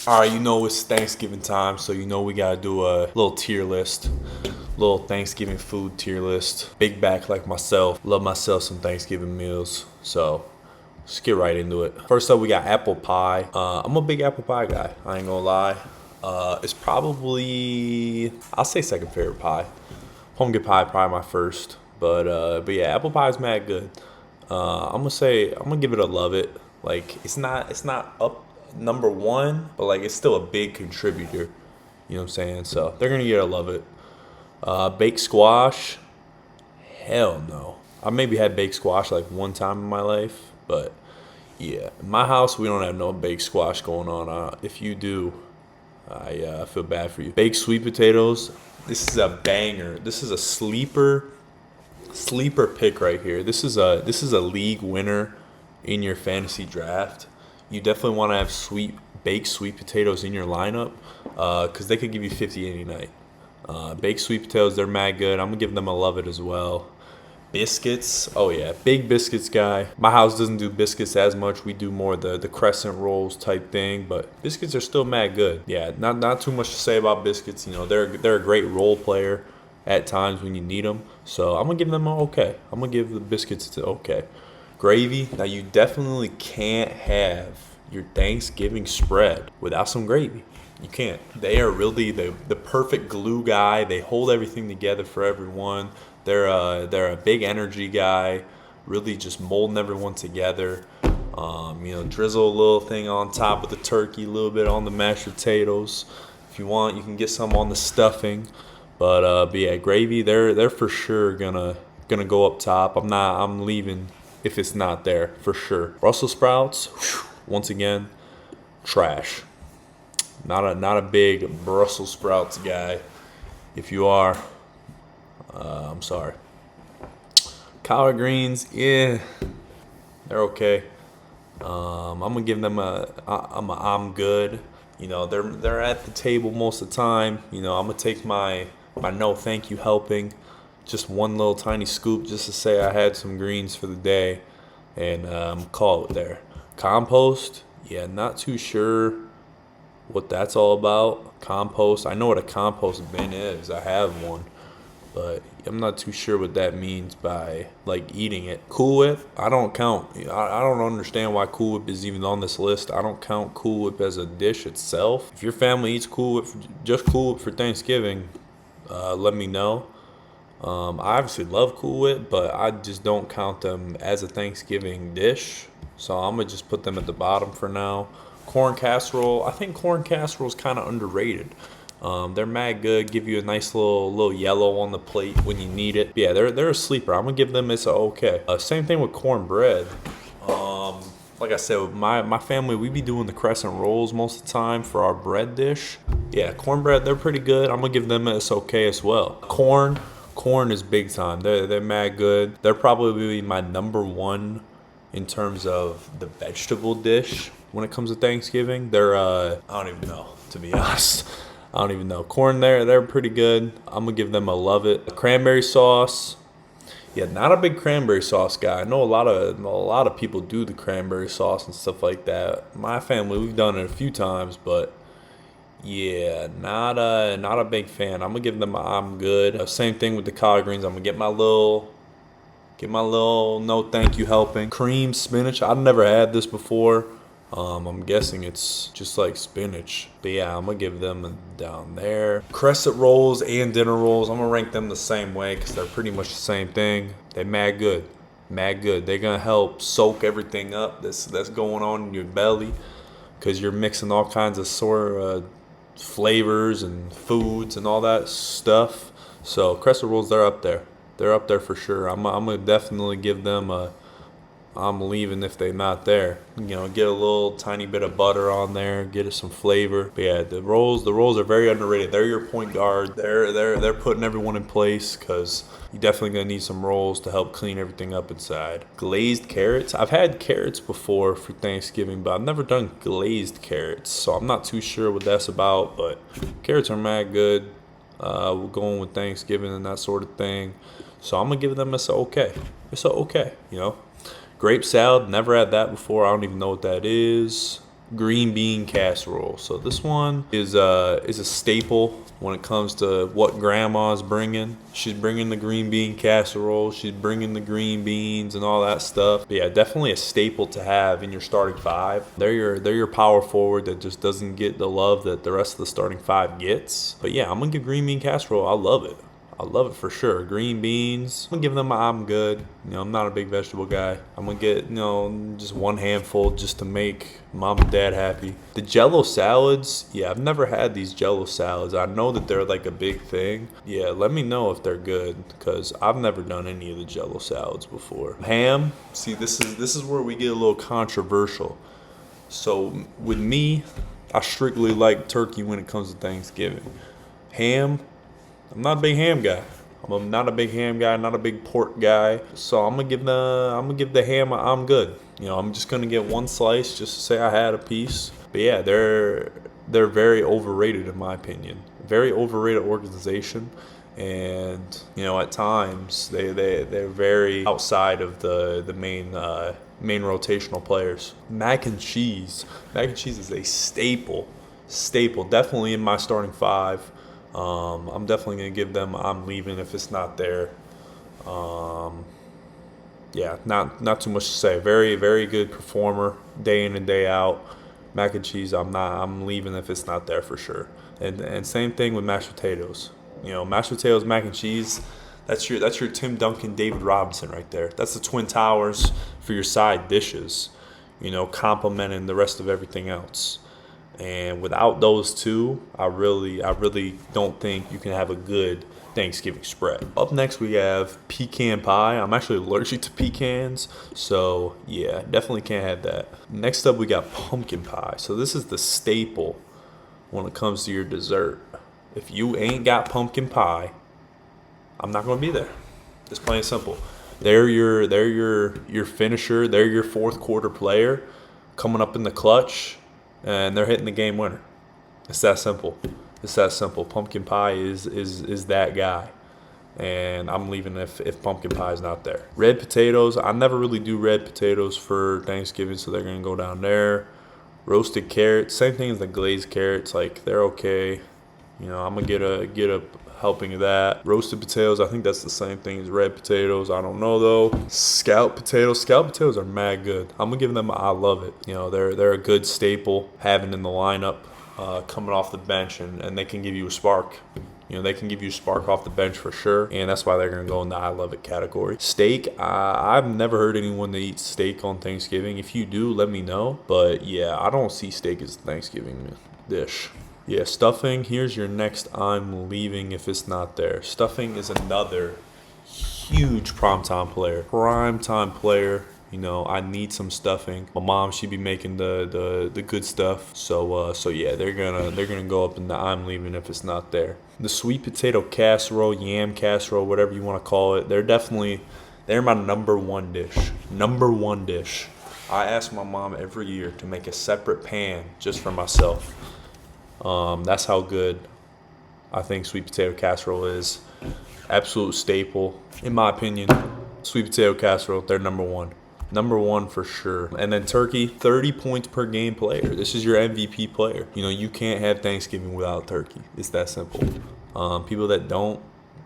All right, you know it's Thanksgiving time, so you know we gotta do a little tier list, little Thanksgiving food tier list. Big back like myself, love myself some Thanksgiving meals, so let's get right into it. First up, we got apple pie. I'm a big apple pie guy. I ain't gonna lie. It's probably I'll say second favorite pie. Pumpkin pie probably my first, but yeah, apple pie is mad good. I'm gonna give it a love it. Like it's not up number one, but like it's still a big contributor. You know what I'm saying? So they're gonna get a love it. Baked squash, hell no. I maybe had baked squash like one time in my life, but yeah, in my house we don't have no baked squash going on. If you do, I feel bad for you. Baked sweet potatoes. This is a banger. This is a sleeper pick right here. This is a league winner in your fantasy draft. You definitely want to have baked sweet potatoes in your lineup because they could give you 50 any night. Baked sweet potatoes, they're mad good. I'm gonna give them a love it as well. Biscuits, oh yeah, big biscuits guy. My house doesn't do biscuits as much. We do more the crescent rolls type thing, but biscuits are still mad good. Yeah, not too much to say about biscuits. You know, they're a great role player at times when you need them. So I'm gonna give them a okay. I'm gonna give the biscuits to okay. Gravy. Now you definitely can't have your Thanksgiving spread without some gravy. You can't. They are really the perfect glue guy. They hold everything together for everyone. They're a big energy guy, really just molding everyone together. Drizzle a little thing on top of the turkey, a little bit on the mashed potatoes. If you want, you can get some on the stuffing. But yeah, gravy. They're for sure gonna go up top. I'm leaving if it's not there for sure. Brussels sprouts. Whew, once again, trash. Not a big Brussels sprouts guy. If you are, I'm sorry. Collard greens, yeah, they're okay. I'm gonna give them I'm good. You know, they're at the table most of the time. You know, I'm gonna take my no thank you helping, just one little tiny scoop, just to say I had some greens for the day, and call it there. Compost, yeah, not too sure what that's all about. Compost, I know what a compost bin is. I have one, but I'm not too sure what that means by like eating it. Cool Whip, I don't count. I don't understand why Cool Whip is even on this list. I don't count Cool Whip as a dish itself. If your family eats Cool Whip, just Cool Whip for Thanksgiving, let me know. I obviously love Cool Whip, but I just don't count them as a Thanksgiving dish. So I'm gonna just put them at the bottom for now. Corn casserole, I think corn casserole is kind of underrated. They're mad good. Give you a nice little yellow on the plate when you need it. Yeah, they're a sleeper. I'm gonna give them it's a okay. Same thing with cornbread. Like I said, with my family, we be doing the crescent rolls most of the time for our bread dish. Yeah, cornbread, they're pretty good. I'm gonna give them it's okay as well. Corn is big time. They're mad good. They're probably my number one in terms of the vegetable dish when it comes to Thanksgiving. I don't even know, to be honest. I don't even know. Corn, they're pretty good. I'm gonna give them a love it. Cranberry sauce. Yeah, not a big cranberry sauce guy. I know a lot of people do the cranberry sauce and stuff like that. My family, we've done it a few times, but yeah, not a big fan. I'm gonna give them a I'm good. Same thing with the collard greens. I'm gonna get my little no thank you helping. Cream spinach. I've never had this before. I'm guessing it's just like spinach. But yeah, I'm gonna give them down there. Crescent rolls and dinner rolls, I'm gonna rank them the same way because they're pretty much the same thing. They mad good. Mad good. They're gonna help soak everything up that's going on in your belly because you're mixing all kinds of flavors and foods and all that stuff. So crescent rolls, they're up there. They're up there for sure. I'm gonna definitely give them a I'm leaving if they're not there. You know, get a little tiny bit of butter on there, get it some flavor. But yeah, the rolls are very underrated. They're your point guard. They're putting everyone in place because you're definitely gonna need some rolls to help clean everything up inside. Glazed carrots. I've had carrots before for Thanksgiving, but I've never done glazed carrots, so I'm not too sure what that's about. But carrots are mad good. We're going with Thanksgiving and that sort of thing. So I'm gonna give them a okay. It's a okay, you know. Grape salad, never had that before. I don't even know what that is. green bean casserole. So this one is a staple when it comes to what grandma's bringing. She's bringing the green bean casserole. She's bringing the green beans and all that stuff. But yeah, definitely a staple to have in your starting five. They're your power forward that just doesn't get the love that the rest of the starting five gets. But yeah, I'm gonna give green bean casserole. I love it. I love it for sure. Green beans. I'm gonna give them I'm good. I'm not a big vegetable guy. I'm gonna get, just one handful just to make mom and dad happy. The Jello salads, yeah, I've never had these Jello salads. I know that they're like a big thing. Yeah, let me know if they're good because I've never done any of the Jello salads before. Ham, see, this is where we get a little controversial. So with me, I strictly like turkey when it comes to Thanksgiving. Ham, I'm not a big ham guy. I'm not a big ham guy, not a big pork guy. So I'm gonna give the ham I'm good. I'm just gonna get one slice just to say I had a piece. But yeah, they're very overrated in my opinion. Very overrated organization. And at times they're very outside of the main rotational players. Mac and cheese. Mac and cheese is a staple. Definitely in my starting five. I'm definitely going to give them I'm leaving if it's not there. Yeah, not too much to say. Very, very good performer day in and day out. Mac and cheese, I'm leaving if it's not there for sure. And same thing with mashed potatoes. Mashed potatoes, mac and cheese, that's your Tim Duncan, David Robinson right there. That's the Twin Towers for your side dishes, complementing the rest of everything else. And without those two, I really don't think you can have a good Thanksgiving spread. Up next, we have pecan pie. I'm actually allergic to pecans, so yeah, definitely can't have that. Next up, we got pumpkin pie. So this is the staple when it comes to your dessert. If you ain't got pumpkin pie, I'm not going to be there. It's plain and simple. They're your finisher. They're your fourth quarter player coming up in the clutch. And they're hitting the game winner. It's that simple. Pumpkin pie is that guy. And I'm leaving if pumpkin pie is not there. Red potatoes. I never really do red potatoes for Thanksgiving, so they're going to go down there. Roasted carrots. Same thing as the glazed carrots. Like, they're okay. I'm going to get a helping of that. Roasted potatoes, I think that's the same thing as red potatoes. I don't know though. Scalloped potatoes are mad good. I'm gonna give them I love it. They're a good staple having in the lineup, coming off the bench, and they can give you a spark. They can give you a spark off the bench for sure, and that's why they're gonna go in the I love it category. Steak, I've never heard anyone that eats steak on Thanksgiving. If you do, let me know. But yeah, I don't see steak as a Thanksgiving dish. Yeah, stuffing, here's your next I'm leaving if it's not there. Stuffing is another huge primetime player. I need some stuffing. My mom, she be making the good stuff. So yeah, they're gonna go up in the I'm leaving if it's not there. The sweet potato casserole, yam casserole, whatever you want to call it, they're my number one dish. I ask my mom every year to make a separate pan just for myself. That's how good I think sweet potato casserole is. Absolute staple, in my opinion. Sweet potato casserole, they're number one. Number one for sure. And then turkey, 30 points per game player. This is your MVP player. You can't have Thanksgiving without turkey. It's that simple. People that don't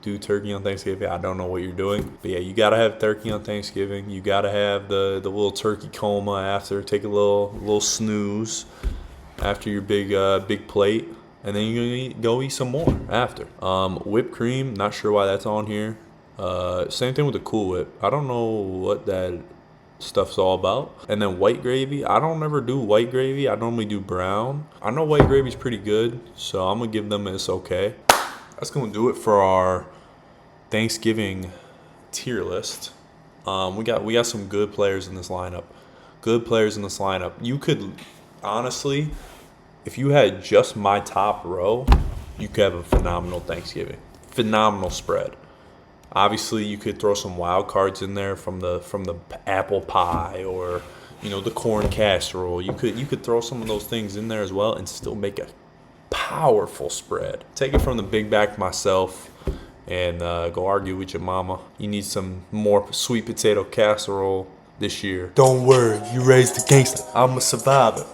do turkey on Thanksgiving, I don't know what you're doing. But yeah, you gotta have turkey on Thanksgiving. You gotta have the little turkey coma after. Take a little snooze after your big plate, and then you're gonna go eat some more after. Whipped cream, not sure why that's on here. Same thing with the Cool Whip. I don't know what that stuff's all about. And then white gravy, I don't ever do white gravy. I normally do brown. I know white gravy's pretty good, so I'm gonna give them it's okay. That's gonna do it for our Thanksgiving tier list. We got some good players in this lineup. You could honestly, if you had just my top row, you could have a phenomenal Thanksgiving. Phenomenal spread. Obviously, you could throw some wild cards in there from the apple pie or the corn casserole. You could throw some of those things in there as well and still make a powerful spread. Take it from the big back myself and go argue with your mama. You need some more sweet potato casserole this year. Don't worry, you raised the gangster. I'm a survivor.